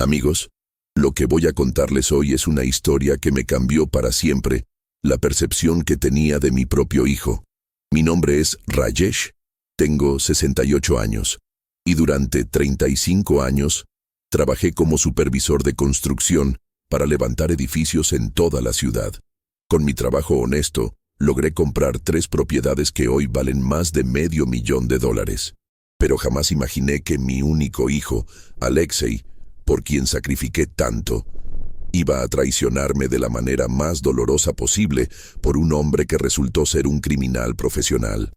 Amigos, lo que voy a contarles hoy es una historia que me cambió para siempre la percepción que tenía de mi propio hijo. Mi nombre es Rajesh, tengo 68 años, y durante 35 años trabajé como supervisor de construcción para levantar edificios en toda la ciudad. Con mi trabajo honesto, logré comprar 3 propiedades que hoy valen más de $500,000. Pero jamás imaginé que mi único hijo, Alexei, por quien sacrifiqué tanto, iba a traicionarme de la manera más dolorosa posible por un hombre que resultó ser un criminal profesional.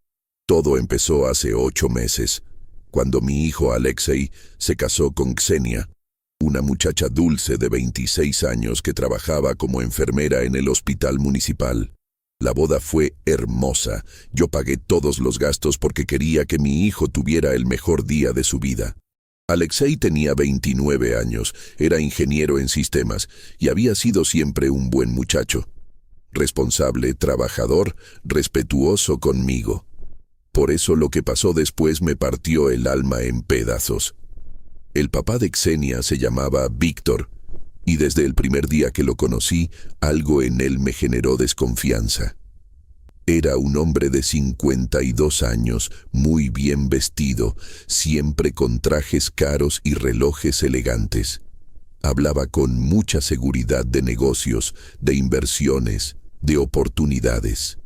Todo empezó hace 8 meses, cuando mi hijo Alexei se casó con Ksenia, una muchacha dulce de 26 años que trabajaba como enfermera en el hospital municipal. La boda fue hermosa. Yo pagué todos los gastos porque quería que mi hijo tuviera el mejor día de su vida. Alexei tenía 29 años, era ingeniero en sistemas y había sido siempre un buen muchacho. Responsable, trabajador, respetuoso conmigo. Por eso lo que pasó después me partió el alma en pedazos. El papá de Ksenia se llamaba Víctor, y desde el primer día que lo conocí, algo en él me generó desconfianza. Era un hombre de 52 años, muy bien vestido, siempre con trajes caros y relojes elegantes. Hablaba con mucha seguridad de negocios, de inversiones, de oportunidades.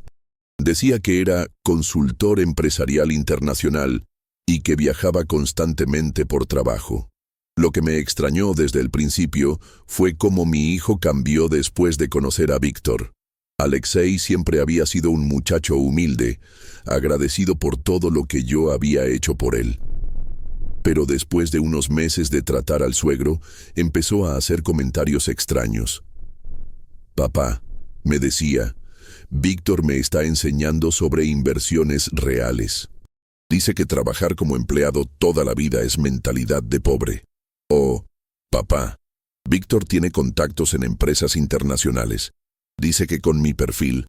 Decía que era consultor empresarial internacional y que viajaba constantemente por trabajo. Lo que me extrañó desde el principio fue cómo mi hijo cambió después de conocer a Víctor. Alexei siempre había sido un muchacho humilde, agradecido por todo lo que yo había hecho por él. Pero después de unos meses de tratar al suegro, empezó a hacer comentarios extraños. «Papá», me decía, «Víctor me está enseñando sobre inversiones reales. Dice que trabajar como empleado toda la vida es mentalidad de pobre». «Oh, papá, Víctor tiene contactos en empresas internacionales. Dice que con mi perfil,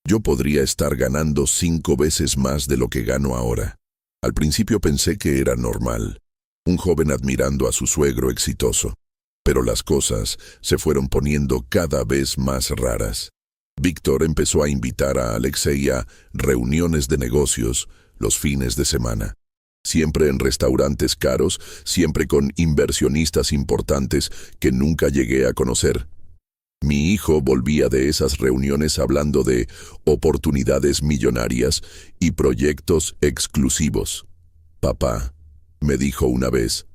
yo podría estar ganando 5 veces más de lo que gano ahora». Al principio pensé que era normal, un joven admirando a su suegro exitoso. Pero las cosas se fueron poniendo cada vez más raras. Víctor empezó a invitar a Alexei a reuniones de negocios los fines de semana. Siempre en restaurantes caros, siempre con inversionistas importantes que nunca llegué a conocer. Mi hijo volvía de esas reuniones hablando de oportunidades millonarias y proyectos exclusivos. «Papá», me dijo una vez,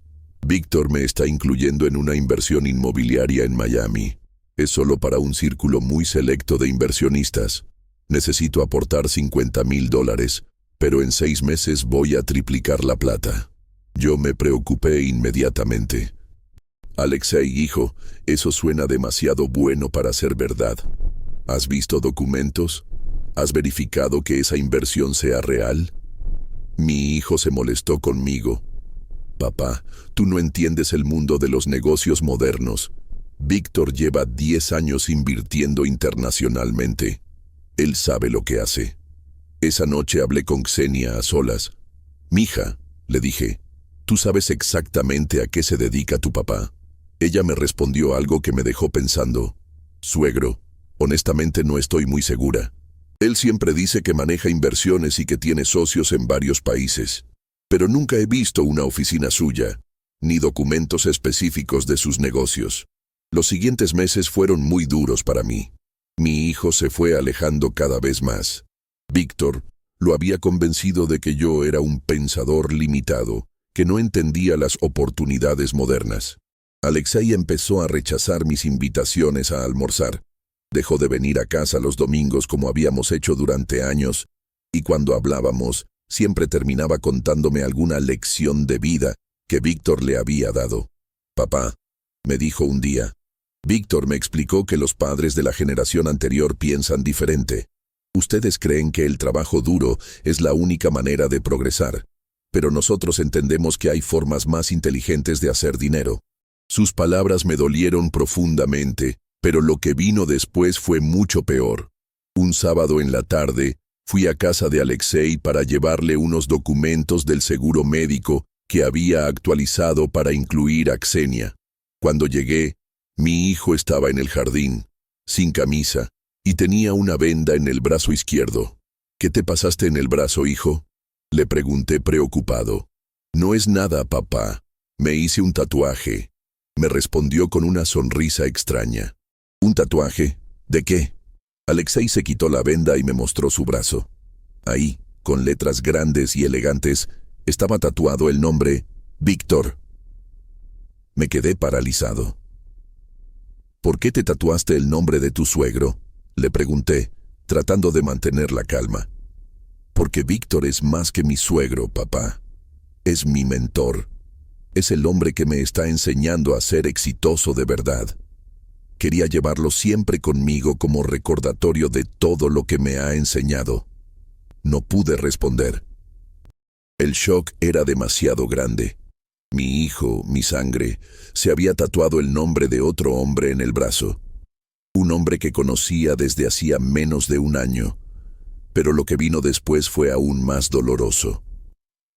«Víctor me está incluyendo en una inversión inmobiliaria en Miami. Es solo para un círculo muy selecto de inversionistas. Necesito aportar $50,000, pero en 6 meses voy a triplicar la plata». Yo me preocupé inmediatamente. «Alexei, hijo, eso suena demasiado bueno para ser verdad. ¿Has visto documentos? ¿Has verificado que esa inversión sea real?» Mi hijo se molestó conmigo. «Papá, tú no entiendes el mundo de los negocios modernos. Víctor lleva 10 años invirtiendo internacionalmente. Él sabe lo que hace». Esa noche hablé con Ksenia a solas. «Mija», le dije, «¿tú sabes exactamente a qué se dedica tu papá?» Ella me respondió algo que me dejó pensando. «Suegro, honestamente no estoy muy segura. Él siempre dice que maneja inversiones y que tiene socios en varios países. Pero nunca he visto una oficina suya, ni documentos específicos de sus negocios». Los siguientes meses fueron muy duros para mí. Mi hijo se fue alejando cada vez más. Víctor lo había convencido de que yo era un pensador limitado, que no entendía las oportunidades modernas. Alexei empezó a rechazar mis invitaciones a almorzar. Dejó de venir a casa los domingos como habíamos hecho durante años, y cuando hablábamos, siempre terminaba contándome alguna lección de vida que Víctor le había dado. «Papá», me dijo un día, «Víctor me explicó que los padres de la generación anterior piensan diferente. Ustedes creen que el trabajo duro es la única manera de progresar, pero nosotros entendemos que hay formas más inteligentes de hacer dinero». Sus palabras me dolieron profundamente, pero lo que vino después fue mucho peor. Un sábado en la tarde, fui a casa de Alexei para llevarle unos documentos del seguro médico que había actualizado para incluir a Ksenia. Cuando llegué, mi hijo estaba en el jardín, sin camisa, y tenía una venda en el brazo izquierdo. ¿Qué te pasaste en el brazo, hijo?, le pregunté preocupado. No es nada, papá. Me hice un tatuaje, me respondió con una sonrisa extraña. ¿Un tatuaje? ¿De qué? Alexei se quitó la venda y me mostró su brazo. Ahí, con letras grandes y elegantes, estaba tatuado el nombre Víctor. Me quedé paralizado. ¿Por qué te tatuaste el nombre de tu suegro?, le pregunté, tratando de mantener la calma. Porque Víctor es más que mi suegro, papá. Es mi mentor. Es el hombre que me está enseñando a ser exitoso de verdad. Quería llevarlo siempre conmigo como recordatorio de todo lo que me ha enseñado. No pude responder. El shock era demasiado grande. Mi hijo, mi sangre, se había tatuado el nombre de otro hombre en el brazo. Un hombre que conocía desde hacía menos de un año. Pero lo que vino después fue aún más doloroso.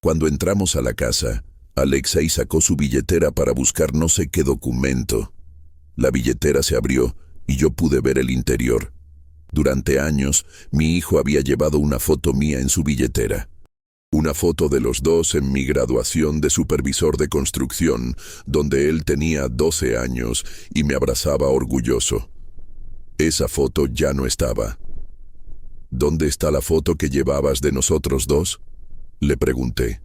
Cuando entramos a la casa, Alexei sacó su billetera para buscar no sé qué documento. La billetera se abrió y yo pude ver el interior. Durante años, mi hijo había llevado una foto mía en su billetera. Una foto de los dos en mi graduación de supervisor de construcción, donde él tenía 12 años y me abrazaba orgulloso. Esa foto ya no estaba. ¿Dónde está la foto que llevabas de nosotros dos?, le pregunté.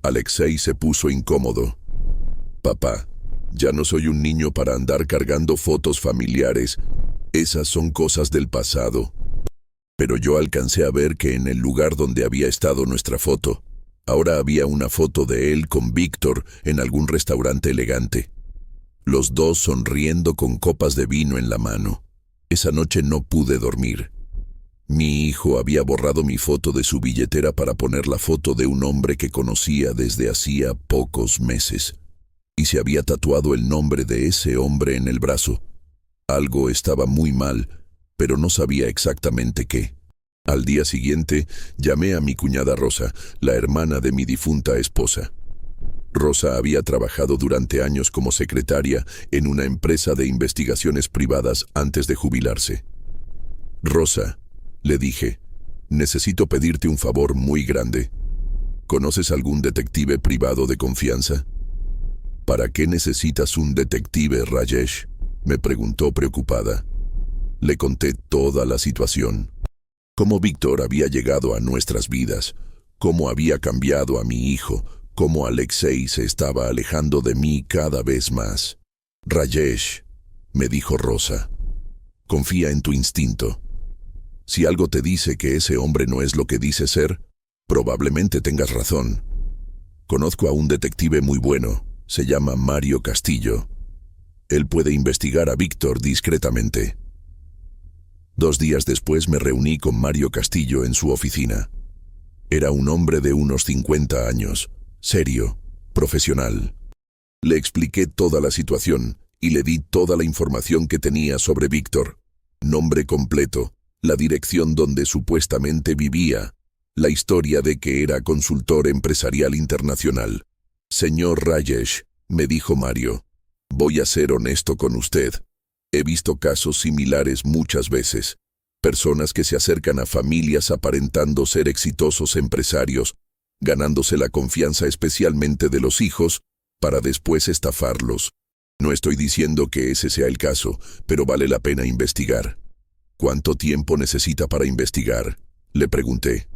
Alexei se puso incómodo. Papá, ya no soy un niño para andar cargando fotos familiares. Esas son cosas del pasado. Pero yo alcancé a ver que en el lugar donde había estado nuestra foto, ahora había una foto de él con Víctor en algún restaurante elegante. Los dos sonriendo con copas de vino en la mano. Esa noche no pude dormir. Mi hijo había borrado mi foto de su billetera para poner la foto de un hombre que conocía desde hacía pocos meses. Y se había tatuado el nombre de ese hombre en el brazo. Algo estaba muy mal, pero no sabía exactamente qué. Al día siguiente, llamé a mi cuñada Rosa, la hermana de mi difunta esposa. Rosa había trabajado durante años como secretaria en una empresa de investigaciones privadas antes de jubilarse. Rosa, le dije, necesito pedirte un favor muy grande. ¿Conoces algún detective privado de confianza? ¿Para qué necesitas un detective, Rajesh?, me preguntó preocupada. Le conté toda la situación. Cómo Víctor había llegado a nuestras vidas, cómo había cambiado a mi hijo, cómo Alexei se estaba alejando de mí cada vez más. Rajesh, me dijo Rosa, confía en tu instinto. Si algo te dice que ese hombre no es lo que dice ser, probablemente tengas razón. Conozco a un detective muy bueno, se llama Mario Castillo. Él puede investigar a Víctor discretamente. 2 días después me reuní con Mario Castillo en su oficina. Era un hombre de unos 50 años, serio, profesional. Le expliqué toda la situación y le di toda la información que tenía sobre Víctor. Nombre completo, la dirección donde supuestamente vivía, la historia de que era consultor empresarial internacional. Señor Rajesh, me dijo Mario, voy a ser honesto con usted. He visto casos similares muchas veces. Personas que se acercan a familias aparentando ser exitosos empresarios, ganándose la confianza especialmente de los hijos, para después estafarlos. No estoy diciendo que ese sea el caso, pero vale la pena investigar. ¿Cuánto tiempo necesita para investigar?, le pregunté.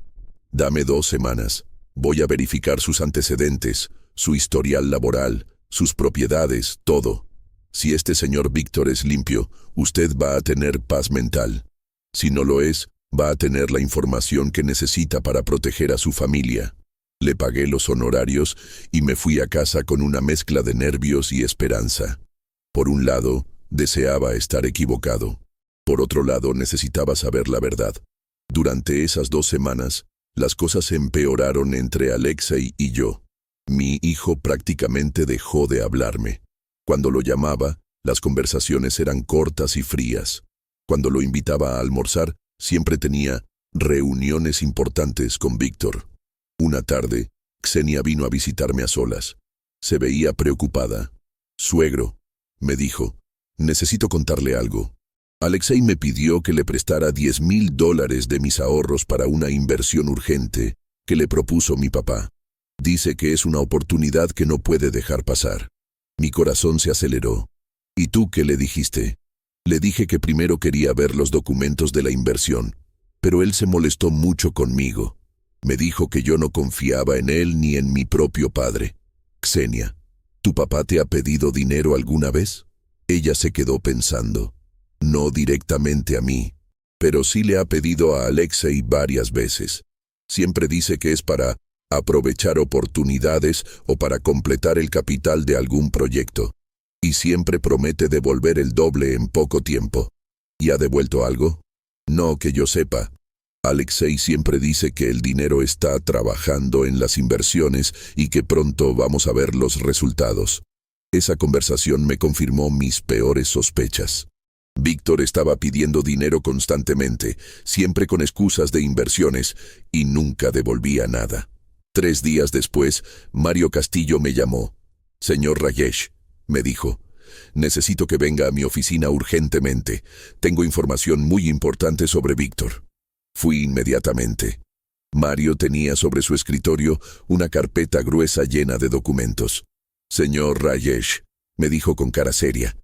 Dame 2 semanas. Voy a verificar sus antecedentes, su historial laboral, sus propiedades, todo. Si este señor Víctor es limpio, usted va a tener paz mental. Si no lo es, va a tener la información que necesita para proteger a su familia. Le pagué los honorarios y me fui a casa con una mezcla de nervios y esperanza. Por un lado, deseaba estar equivocado. Por otro lado, necesitaba saber la verdad. Durante esas 2 semanas, las cosas empeoraron entre Alexei y yo. Mi hijo prácticamente dejó de hablarme. Cuando lo llamaba, las conversaciones eran cortas y frías. Cuando lo invitaba a almorzar, siempre tenía reuniones importantes con Víctor. Una tarde, Xenia vino a visitarme a solas. Se veía preocupada. Suegro, me dijo. Necesito contarle algo. Alexei me pidió que le prestara $10,000 de mis ahorros para una inversión urgente que le propuso mi papá. Dice que es una oportunidad que no puede dejar pasar. Mi corazón se aceleró. ¿Y tú qué le dijiste? Le dije que primero quería ver los documentos de la inversión, pero él se molestó mucho conmigo. Me dijo que yo no confiaba en él ni en mi propio padre. Ksenia, ¿tu papá te ha pedido dinero alguna vez? Ella se quedó pensando. No directamente a mí, pero sí le ha pedido a Alexei varias veces. Siempre dice que es para aprovechar oportunidades o para completar el capital de algún proyecto. Y siempre promete devolver el doble en poco tiempo. ¿Y ha devuelto algo? No que yo sepa. Alexei siempre dice que el dinero está trabajando en las inversiones y que pronto vamos a ver los resultados. Esa conversación me confirmó mis peores sospechas. Víctor estaba pidiendo dinero constantemente, siempre con excusas de inversiones, y nunca devolvía nada. 3 días después, Mario Castillo me llamó. «Señor Rajesh», me dijo, «necesito que venga a mi oficina urgentemente. Tengo información muy importante sobre Víctor». Fui inmediatamente. Mario tenía sobre su escritorio una carpeta gruesa llena de documentos. «Señor Rajesh», me dijo con cara seria,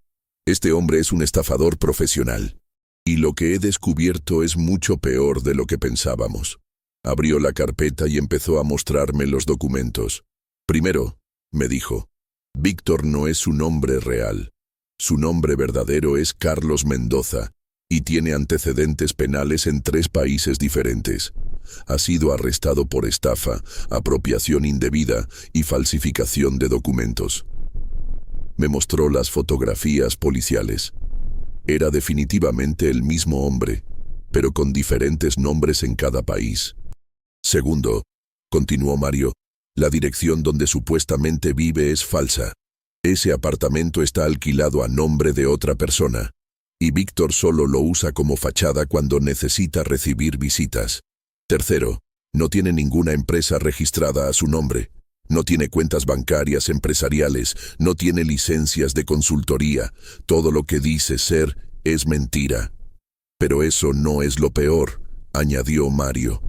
«este hombre es un estafador profesional. Y lo que he descubierto es mucho peor de lo que pensábamos». Abrió la carpeta y empezó a mostrarme los documentos. «Primero», me dijo, «Víctor no es su nombre real. Su nombre verdadero es Carlos Mendoza y tiene antecedentes penales en 3 países diferentes. Ha sido arrestado por estafa, apropiación indebida y falsificación de documentos». Me mostró las fotografías policiales. Era definitivamente el mismo hombre, pero con diferentes nombres en cada país. «Segundo», continuó Mario, «la dirección donde supuestamente vive es falsa. Ese apartamento está alquilado a nombre de otra persona, y Víctor solo lo usa como fachada cuando necesita recibir visitas. Tercero, no tiene ninguna empresa registrada a su nombre. No tiene cuentas bancarias empresariales, no tiene licencias de consultoría. Todo lo que dice ser es mentira». «Pero eso no es lo peor», añadió Mario.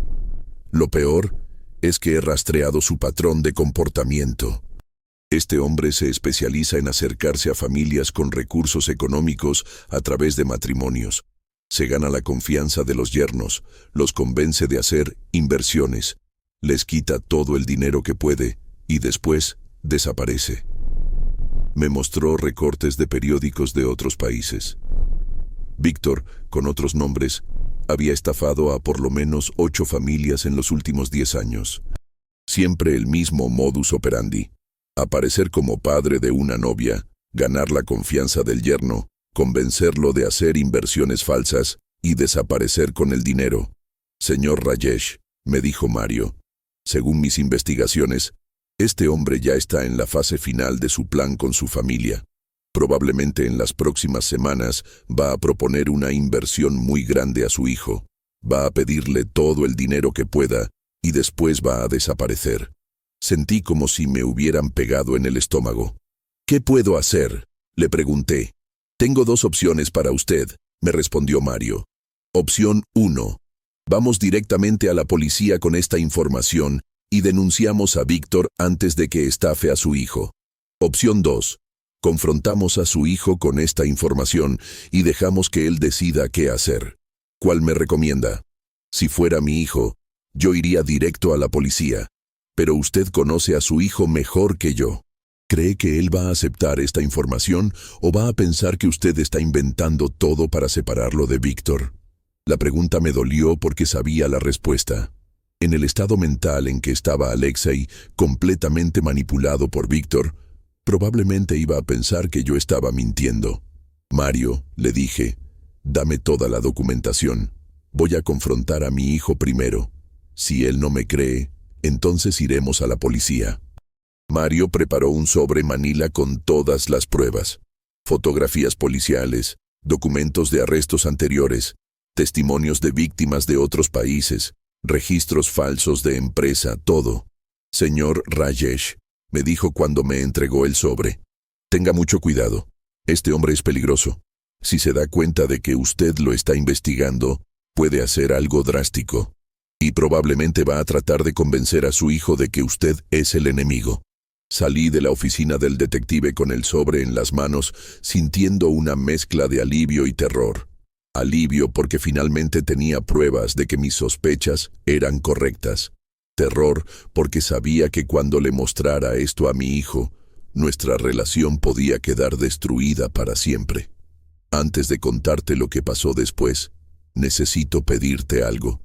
«Lo peor es que he rastreado su patrón de comportamiento. Este hombre se especializa en acercarse a familias con recursos económicos a través de matrimonios. Se gana la confianza de los yernos, los convence de hacer inversiones, les quita todo el dinero que puede y después desaparece». Me mostró recortes de periódicos de otros países. Víctor, con otros nombres, había estafado a por lo menos 8 familias en los últimos 10 años. Siempre el mismo modus operandi: aparecer como padre de una novia, ganar la confianza del yerno, convencerlo de hacer inversiones falsas y desaparecer con el dinero. «Señor Rajesh», me dijo Mario, «según mis investigaciones, este hombre ya está en la fase final de su plan con su familia. Probablemente en las próximas semanas va a proponer una inversión muy grande a su hijo. Va a pedirle todo el dinero que pueda y después va a desaparecer». Sentí como si me hubieran pegado en el estómago. «¿Qué puedo hacer?», le pregunté. «Tengo 2 opciones para usted», me respondió Mario. «Opción 1. Vamos directamente a la policía con esta información y denunciamos a Víctor antes de que estafe a su hijo. Opción 2. Confrontamos a su hijo con esta información y dejamos que él decida qué hacer. ¿Cuál me recomienda? Si fuera mi hijo, yo iría directo a la policía. Pero usted conoce a su hijo mejor que yo. ¿Cree que él va a aceptar esta información o va a pensar que usted está inventando todo para separarlo de Víctor?» La pregunta me dolió porque sabía la respuesta. En el estado mental en que estaba Alexei, completamente manipulado por Víctor, probablemente iba a pensar que yo estaba mintiendo. «Mario», le dije, «dame toda la documentación. Voy a confrontar a mi hijo primero. Si él no me cree, entonces iremos a la policía». Mario preparó un sobre manila con todas las pruebas: fotografías policiales, documentos de arrestos anteriores, testimonios de víctimas de otros países, registros falsos de empresa, todo. «Señor Rajesh», me dijo cuando me entregó el sobre, «tenga mucho cuidado. Este hombre es peligroso. Si se da cuenta de que usted lo está investigando, puede hacer algo drástico. Y probablemente va a tratar de convencer a su hijo de que usted es el enemigo. Salí de la oficina del detective con el sobre en las manos, sintiendo una mezcla de alivio y terror. Alivio porque finalmente tenía pruebas de que mis sospechas eran correctas. Terror porque sabía que cuando le mostrara esto a mi hijo, nuestra relación podía quedar destruida para siempre. Antes de contarte lo que pasó después, necesito pedirte algo.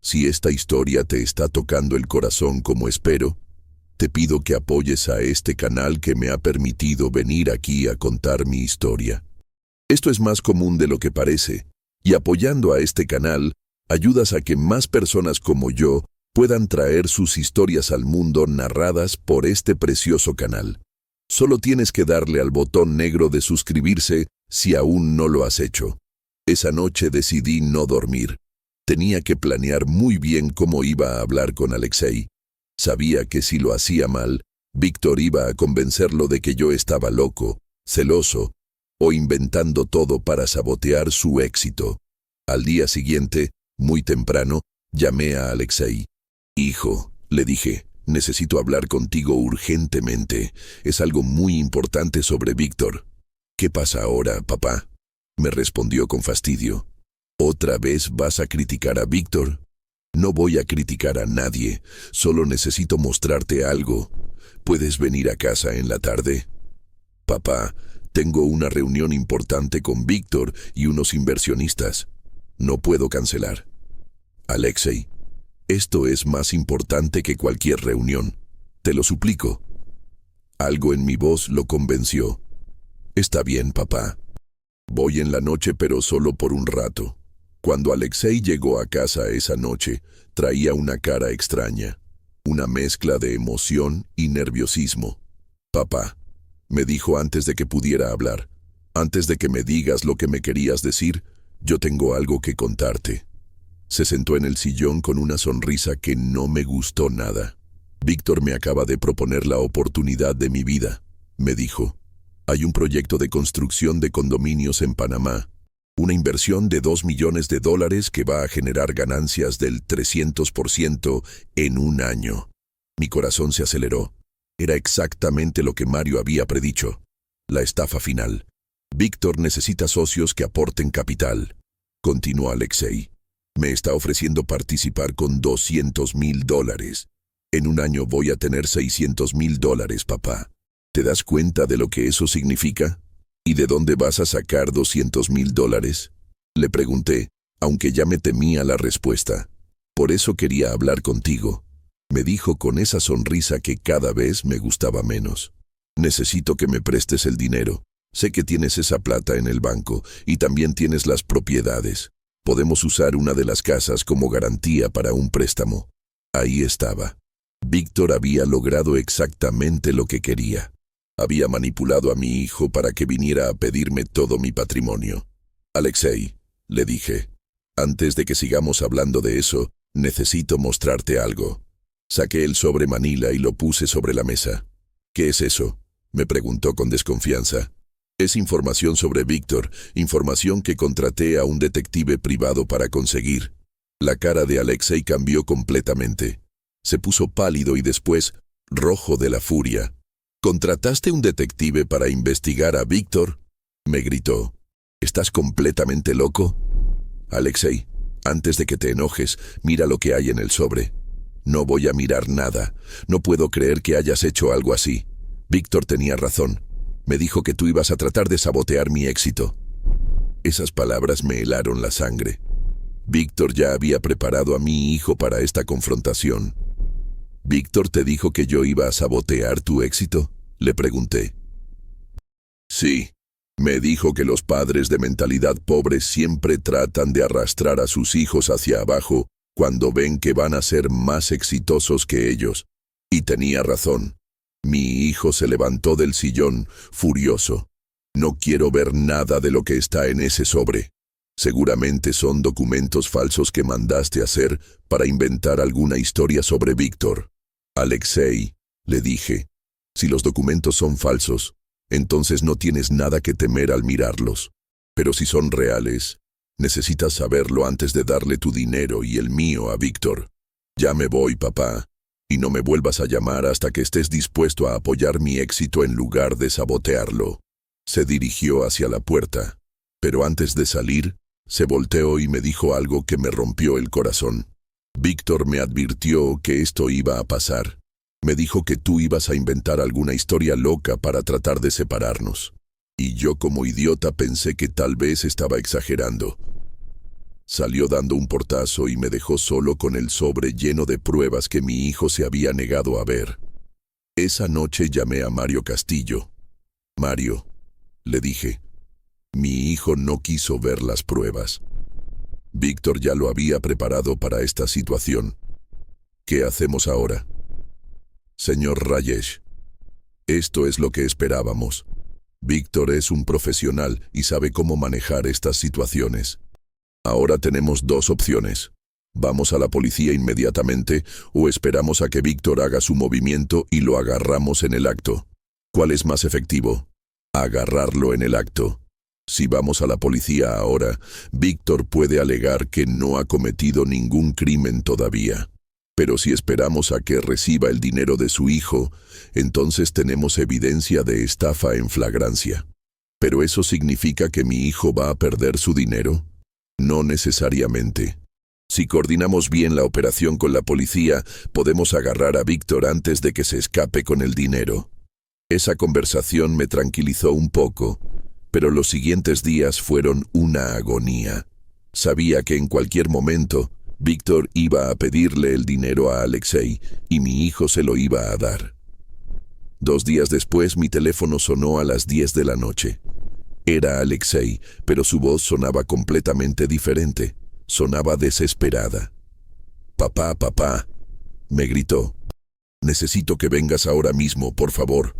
Si esta historia te está tocando el corazón como espero, te pido que apoyes a este canal que me ha permitido venir aquí a contar mi historia. Esto es más común de lo que parece, y apoyando a este canal, ayudas a que más personas como yo puedan traer sus historias al mundo narradas por este precioso canal. Solo tienes que darle al botón negro de suscribirse si aún no lo has hecho. Esa noche decidí no dormir. Tenía que planear muy bien cómo iba a hablar con Alexei. Sabía que si lo hacía mal, Víctor iba a convencerlo de que yo estaba loco, celoso, o inventando todo para sabotear su éxito. Al día siguiente, muy temprano, llamé a Alexei. «Hijo», le dije, «necesito hablar contigo urgentemente. Es algo muy importante sobre Víctor». «¿Qué pasa ahora, papá?», me respondió con fastidio. «¿Otra vez vas a criticar a Víctor?». «No voy a criticar a nadie, solo necesito mostrarte algo. ¿Puedes venir a casa en la tarde?». «Papá, tengo una reunión importante con Víctor y unos inversionistas. No puedo cancelar». «Alexei, esto es más importante que cualquier reunión. Te lo suplico». Algo en mi voz lo convenció. «Está bien, papá. Voy en la noche, pero solo por un rato». Cuando Alexei llegó a casa esa noche, traía una cara extraña, una mezcla de emoción y nerviosismo. «Papá», me dijo antes de que pudiera hablar, «antes de que me digas lo que me querías decir, yo tengo algo que contarte». Se sentó en el sillón con una sonrisa que no me gustó nada. «Víctor me acaba de proponer la oportunidad de mi vida», me dijo. «Hay un proyecto de construcción de condominios en Panamá. Una inversión de $2 millones que va a generar ganancias del 300% en un año». Mi corazón se aceleró. Era exactamente lo que Mario había predicho. La estafa final. «Víctor necesita socios que aporten capital», continuó Alexei. «Me está ofreciendo participar con $200,000. En un año voy a tener $600,000, papá. ¿Te das cuenta de lo que eso significa? ¿Y de dónde vas a sacar $200,000? Le pregunté, aunque ya me temía la respuesta. «Por eso quería hablar contigo», me dijo con esa sonrisa que cada vez me gustaba menos. «Necesito que me prestes el dinero. Sé que tienes esa plata en el banco y también tienes las propiedades. Podemos usar una de las casas como garantía para un préstamo». Ahí estaba. Víctor había logrado exactamente lo que quería. Había manipulado a mi hijo para que viniera a pedirme todo mi patrimonio. «Alexei», le dije, «antes de que sigamos hablando de eso, necesito mostrarte algo». Saqué el sobre manila y lo puse sobre la mesa. «¿Qué es eso?», me preguntó con desconfianza. «Es información sobre Víctor, información que contraté a un detective privado para conseguir». La cara de Alexei cambió completamente. Se puso pálido y después rojo de la furia. «¿Contrataste un detective para investigar a Víctor?», me gritó. «¿Estás completamente loco?». «Alexei, antes de que te enojes, mira lo que hay en el sobre». «No voy a mirar nada. No puedo creer que hayas hecho algo así. Víctor tenía razón. Me dijo que tú ibas a tratar de sabotear mi éxito». Esas palabras me helaron la sangre. Víctor ya había preparado a mi hijo para esta confrontación. «¿Víctor te dijo que yo iba a sabotear tu éxito?», le pregunté. «Sí, me dijo que los padres de mentalidad pobre siempre tratan de arrastrar a sus hijos hacia abajo cuando ven que van a ser más exitosos que ellos. Y tenía razón. Mi hijo se levantó del sillón, furioso. «No quiero ver nada de lo que está en ese sobre. Seguramente son documentos falsos que mandaste hacer para inventar alguna historia sobre Víctor». «Alexei», le dije, «si los documentos son falsos, entonces no tienes nada que temer al mirarlos. Pero si son reales, necesitas saberlo antes de darle tu dinero y el mío a Víctor. Ya me voy, papá, y no me vuelvas a llamar hasta que estés dispuesto a apoyar mi éxito en lugar de sabotearlo. Se dirigió hacia la puerta, pero antes de salir, se volteó y me dijo algo que me rompió el corazón. Víctor me advirtió que esto iba a pasar. Me dijo que tú ibas a inventar alguna historia loca para tratar de separarnos. Y yo como idiota pensé que tal vez estaba exagerando. Salió dando un portazo y me dejó solo con el sobre lleno de pruebas que mi hijo se había negado a ver. Esa noche llamé a Mario Castillo. Mario, le dije, mi hijo no quiso ver las pruebas. Víctor ya lo había preparado para esta situación. ¿Qué hacemos ahora? Señor Rajesh, esto es lo que esperábamos. Víctor es un profesional y sabe cómo manejar estas situaciones. Ahora tenemos dos opciones. ¿Vamos a la policía inmediatamente o esperamos a que Víctor haga su movimiento y lo agarramos en el acto? ¿Cuál es más efectivo? Agarrarlo en el acto. Si vamos a la policía ahora, Víctor puede alegar que no ha cometido ningún crimen todavía. Pero si esperamos a que reciba el dinero de su hijo, entonces tenemos evidencia de estafa en flagrancia. ¿Pero eso significa que mi hijo va a perder su dinero? No necesariamente. Si coordinamos bien la operación con la policía, podemos agarrar a Víctor antes de que se escape con el dinero. Esa conversación me tranquilizó un poco, pero los siguientes días fueron una agonía. Sabía que en cualquier momento, Víctor iba a pedirle el dinero a Alexei y mi hijo se lo iba a dar. 2 días después mi teléfono sonó a las 10 de la noche. Era Alexei, pero su voz sonaba completamente diferente. Sonaba desesperada. «Papá, papá», me gritó. «Necesito que vengas ahora mismo, por favor».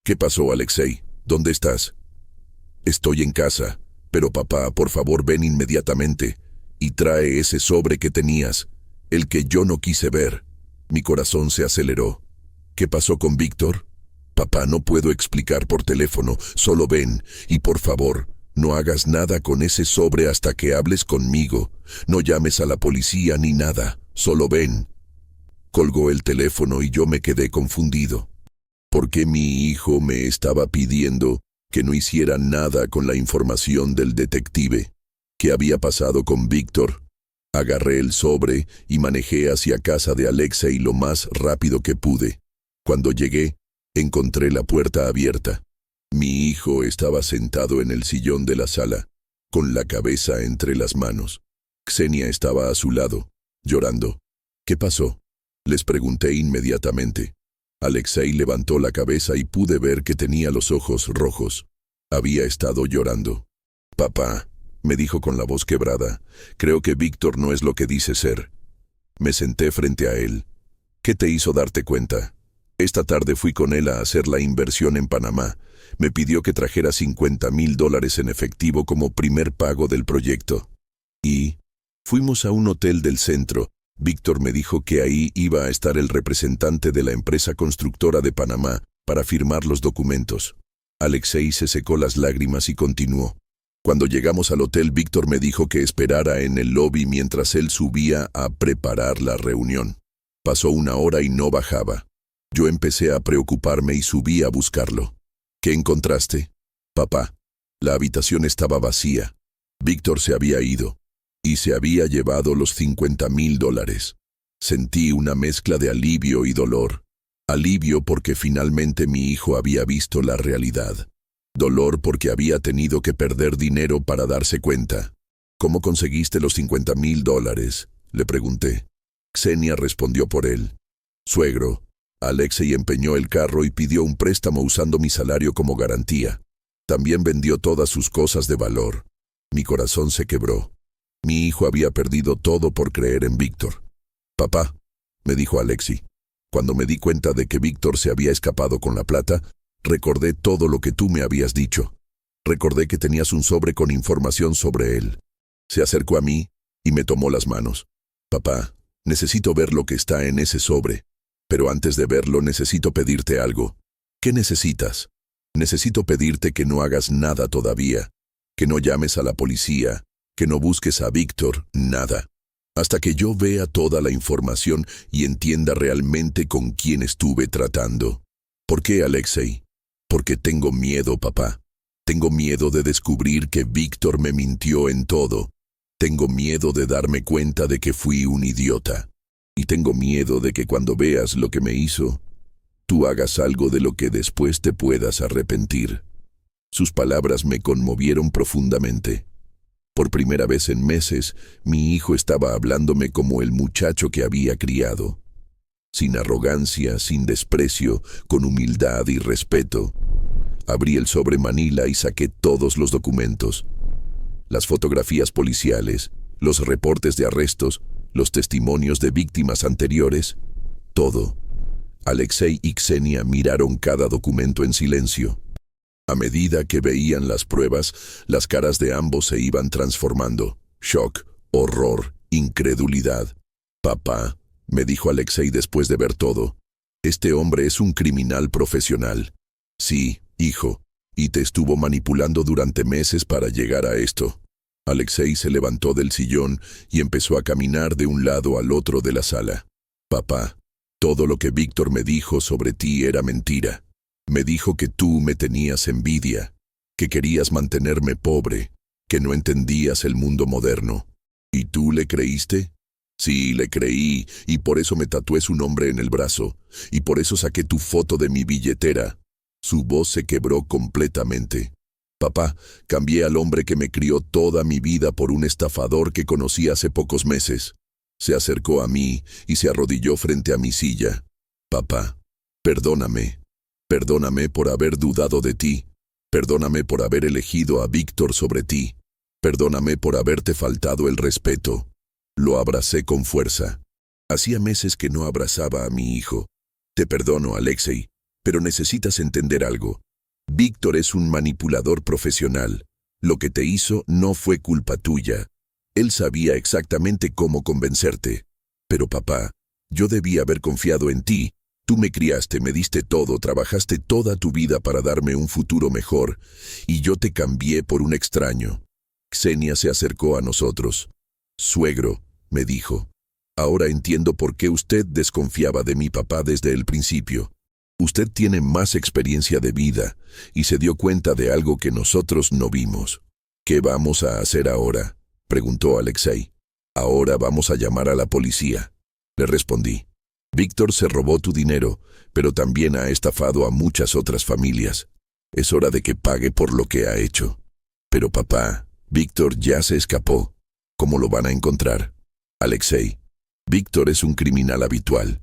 «¿Qué pasó, Alexei? ¿Dónde estás?» «Estoy en casa, pero papá, por favor ven inmediatamente y trae ese sobre que tenías, el que yo no quise ver». Mi corazón se aceleró. «¿Qué pasó con Víctor?» «Papá, no puedo explicar por teléfono, solo ven, y por favor, no hagas nada con ese sobre hasta que hables conmigo. No llames a la policía ni nada, solo ven». Colgó el teléfono y yo me quedé confundido. Porque mi hijo me estaba pidiendo que no hiciera nada con la información del detective. ¿Qué había pasado con Víctor? Agarré el sobre y manejé hacia casa de Alexei lo más rápido que pude. Cuando llegué, encontré la puerta abierta. Mi hijo estaba sentado en el sillón de la sala, con la cabeza entre las manos. Ksenia estaba a su lado, llorando. «¿Qué pasó?», les pregunté inmediatamente. Alexei levantó la cabeza y pude ver que tenía los ojos rojos. Había estado llorando. «Papá», me dijo con la voz quebrada, «creo que Víctor no es lo que dice ser». Me senté frente a él. «¿Qué te hizo darte cuenta?» «Esta tarde fui con él a hacer la inversión en Panamá. Me pidió que trajera $50,000 en efectivo como primer pago del proyecto. Y fuimos a un hotel del centro. Víctor me dijo que ahí iba a estar el representante de la empresa constructora de Panamá para firmar los documentos». Alexei se secó las lágrimas y continuó. «Cuando llegamos al hotel, Víctor me dijo que esperara en el lobby mientras él subía a preparar la reunión. Pasó 1 hora y no bajaba. Yo empecé a preocuparme y subí a buscarlo». «¿Qué encontraste?» «Papá, la habitación estaba vacía. Víctor se había ido y se había llevado los $50,000. Sentí una mezcla de alivio y dolor. Alivio porque finalmente mi hijo había visto la realidad. Dolor porque había tenido que perder dinero para darse cuenta. «¿Cómo conseguiste los $50,000?», le pregunté. Ksenia respondió por él. «Suegro, Alexei empeñó el carro y pidió un préstamo usando mi salario como garantía. También vendió todas sus cosas de valor». Mi corazón se quebró. Mi hijo había perdido todo por creer en Víctor. «Papá», me dijo Alexei, «cuando me di cuenta de que Víctor se había escapado con la plata, recordé todo lo que tú me habías dicho. Recordé que tenías un sobre con información sobre él». Se acercó a mí y me tomó las manos. «Papá, necesito ver lo que está en ese sobre. Pero antes de verlo necesito pedirte algo». «¿Qué necesitas?» Necesito pedirte que no hagas nada todavía, que no llames a la policía, que no busques a Víctor, nada, hasta que yo vea toda la información y entienda realmente con quién estuve tratando. ¿Por qué, Alexei? Porque tengo miedo, papá. Tengo miedo de descubrir que Víctor me mintió en todo. Tengo miedo de darme cuenta de que fui un idiota. Y tengo miedo de que cuando veas lo que me hizo, tú hagas algo de lo que después te puedas arrepentir. Sus palabras me conmovieron profundamente. Por primera vez en meses, mi hijo estaba hablándome como el muchacho que había criado. Sin arrogancia, sin desprecio, con humildad y respeto. Abrí el sobre Manila y saqué todos los documentos. Las fotografías policiales, los reportes de arrestos, los testimonios de víctimas anteriores, todo. Alexei y Ksenia miraron cada documento en silencio. A medida que veían las pruebas, las caras de ambos se iban transformando. Shock, horror, incredulidad. «Papá», me dijo Alexei después de ver todo, «este hombre es un criminal profesional». «Sí, hijo, y te estuvo manipulando durante meses para llegar a esto». Alexei se levantó del sillón y empezó a caminar de un lado al otro de la sala. «Papá, todo lo que Víctor me dijo sobre ti era mentira. Me dijo que tú me tenías envidia, que querías mantenerme pobre, que no entendías el mundo moderno. ¿Y tú le creíste?» «Sí, le creí, y por eso me tatué su nombre en el brazo, y por eso saqué tu foto de mi billetera». Su voz se quebró completamente. «Papá, cambié al hombre que me crió toda mi vida por un estafador que conocí hace pocos meses». Se acercó a mí y se arrodilló frente a mi silla. «Papá, perdóname. Perdóname por haber dudado de ti. Perdóname por haber elegido a Víctor sobre ti. Perdóname por haberte faltado el respeto». Lo abracé con fuerza. Hacía meses que no abrazaba a mi hijo. «Te perdono, Alexei, pero necesitas entender algo. Víctor es un manipulador profesional. Lo que te hizo no fue culpa tuya. Él sabía exactamente cómo convencerte. Pero papá, yo debía haber confiado en ti. Tú me criaste, me diste todo, trabajaste toda tu vida para darme un futuro mejor, y yo te cambié por un extraño». Ksenia se acercó a nosotros. «Suegro», me dijo, «ahora entiendo por qué usted desconfiaba de mi papá desde el principio. Usted tiene más experiencia de vida y se dio cuenta de algo que nosotros no vimos». «¿Qué vamos a hacer ahora?», preguntó Alexei. «Ahora vamos a llamar a la policía», le respondí. «Víctor se robó tu dinero, pero también ha estafado a muchas otras familias. Es hora de que pague por lo que ha hecho». «Pero papá, Víctor ya se escapó. ¿Cómo lo van a encontrar?». «Alexei, Víctor es un criminal habitual.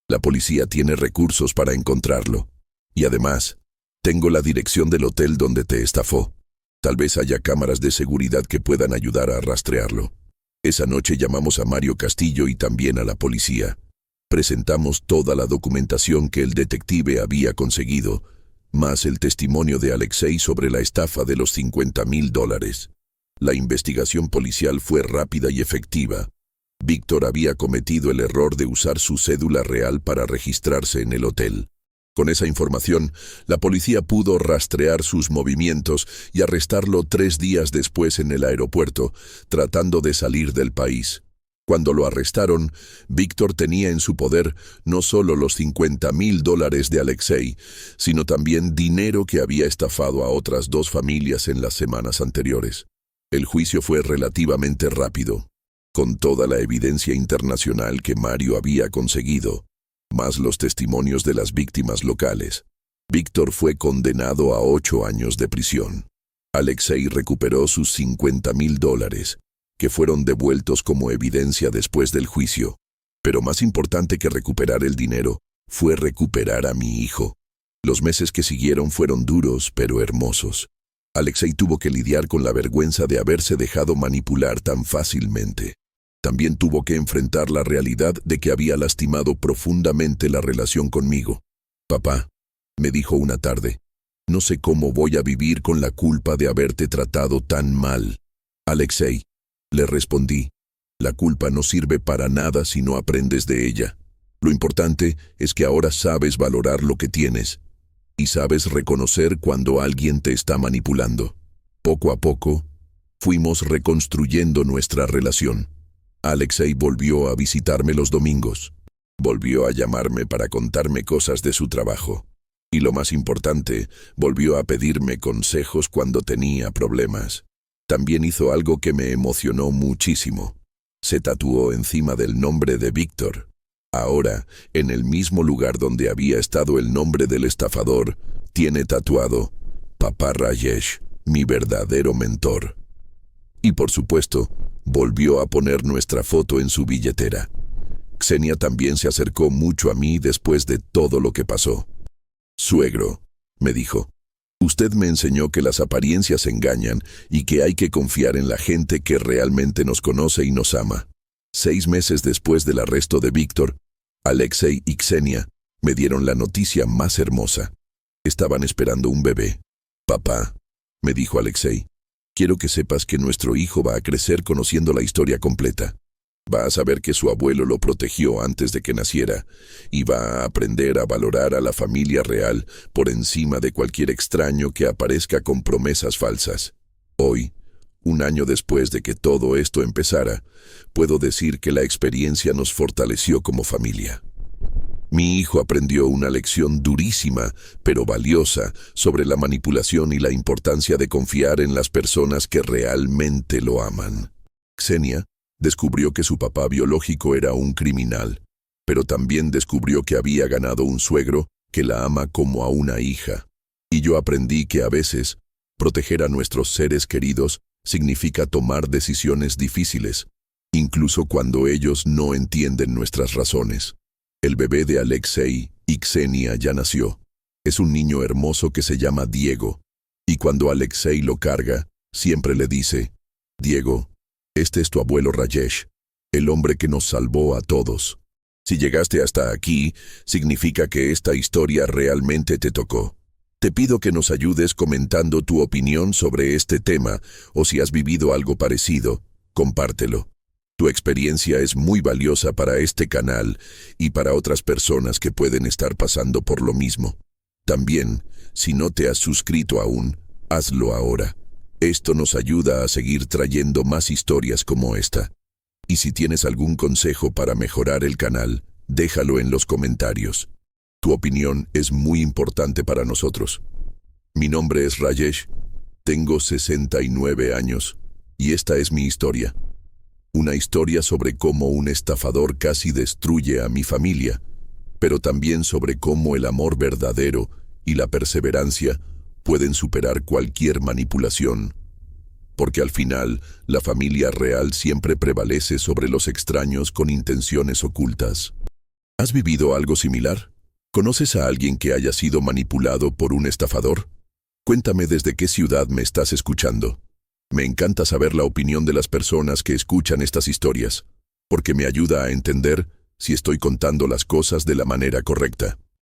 La policía tiene recursos para encontrarlo. Y además, tengo la dirección del hotel donde te estafó. Tal vez haya cámaras de seguridad que puedan ayudar a rastrearlo». Esa noche llamamos a Mario Castillo y también a la policía. Presentamos toda la documentación que el detective había conseguido, más el testimonio de Alexei sobre la estafa de los $50,000. La investigación policial fue rápida y efectiva. Víctor había cometido el error de usar su cédula real para registrarse en el hotel. Con esa información, la policía pudo rastrear sus movimientos y arrestarlo 3 días después en el aeropuerto, tratando de salir del país. Cuando lo arrestaron, Víctor tenía en su poder no solo los $50,000 de Alexei, sino también dinero que había estafado a otras 2 familias en las semanas anteriores. El juicio fue relativamente rápido. Con toda la evidencia internacional que Mario había conseguido, más los testimonios de las víctimas locales, Víctor fue condenado a 8 años de prisión. Alexei recuperó sus $50,000, que fueron devueltos como evidencia después del juicio. Pero más importante que recuperar el dinero, fue recuperar a mi hijo. Los meses que siguieron fueron duros, pero hermosos. Alexei tuvo que lidiar con la vergüenza de haberse dejado manipular tan fácilmente. También tuvo que enfrentar la realidad de que había lastimado profundamente la relación conmigo. «Papá», me dijo una tarde, «no sé cómo voy a vivir con la culpa de haberte tratado tan mal». «Alexei», le respondí, «la culpa no sirve para nada si no aprendes de ella. Lo importante es que ahora sabes valorar lo que tienes». y sabes reconocer cuando alguien te está manipulando. Poco a poco, fuimos reconstruyendo nuestra relación. Alexei volvió a visitarme los domingos. Volvió a llamarme para contarme cosas de su trabajo. Y lo más importante, volvió a pedirme consejos cuando tenía problemas. También hizo algo que me emocionó muchísimo. Se tatuó encima del nombre de Víctor. Ahora, en el mismo lugar donde había estado el nombre del estafador, tiene tatuado Papá Rajesh, mi verdadero mentor. Y por supuesto, volvió a poner nuestra foto en su billetera. Ksenia también se acercó mucho a mí después de todo lo que pasó. «Suegro», me dijo, «usted me enseñó que las apariencias engañan y que hay que confiar en la gente que realmente nos conoce y nos ama». 6 meses después del arresto de Víctor, Alexei y Ksenia me dieron la noticia más hermosa. Estaban esperando un bebé. «Papá», me dijo Alexei, «quiero que sepas que nuestro hijo va a crecer conociendo la historia completa. Va a saber que su abuelo lo protegió antes de que naciera y va a aprender a valorar a la familia real por encima de cualquier extraño que aparezca con promesas falsas. Hoy, 1 año después de que todo esto empezara, puedo decir que la experiencia nos fortaleció como familia. Mi hijo aprendió una lección durísima, pero valiosa, sobre la manipulación y la importancia de confiar en las personas que realmente lo aman. Ksenia descubrió que su papá biológico era un criminal, pero también descubrió que había ganado un suegro que la ama como a una hija. Y yo aprendí que a veces, proteger a nuestros seres queridos significa tomar decisiones difíciles, incluso cuando ellos no entienden nuestras razones. El bebé de Alexei y Ksenia ya nació. Es un niño hermoso que se llama Diego, y cuando Alexei lo carga, siempre le dice, «Diego, este es tu abuelo Rajesh, el hombre que nos salvó a todos. Si llegaste hasta aquí, significa que esta historia realmente te tocó. Te pido que nos ayudes comentando tu opinión sobre este tema, o si has vivido algo parecido, compártelo. Tu experiencia es muy valiosa para este canal y para otras personas que pueden estar pasando por lo mismo. También, si no te has suscrito aún, hazlo ahora. Esto nos ayuda a seguir trayendo más historias como esta. Y si tienes algún consejo para mejorar el canal, déjalo en los comentarios. Tu opinión es muy importante para nosotros. Mi nombre es Rajesh, tengo 69 años, y esta es mi historia. Una historia sobre cómo un estafador casi destruye a mi familia, pero también sobre cómo el amor verdadero y la perseverancia pueden superar cualquier manipulación, porque al final la familia real siempre prevalece sobre los extraños con intenciones ocultas. ¿Has vivido algo similar? ¿Conoces a alguien que haya sido manipulado por un estafador? Cuéntame desde qué ciudad me estás escuchando. Me encanta saber la opinión de las personas que escuchan estas historias, porque me ayuda a entender si estoy contando las cosas de la manera correcta.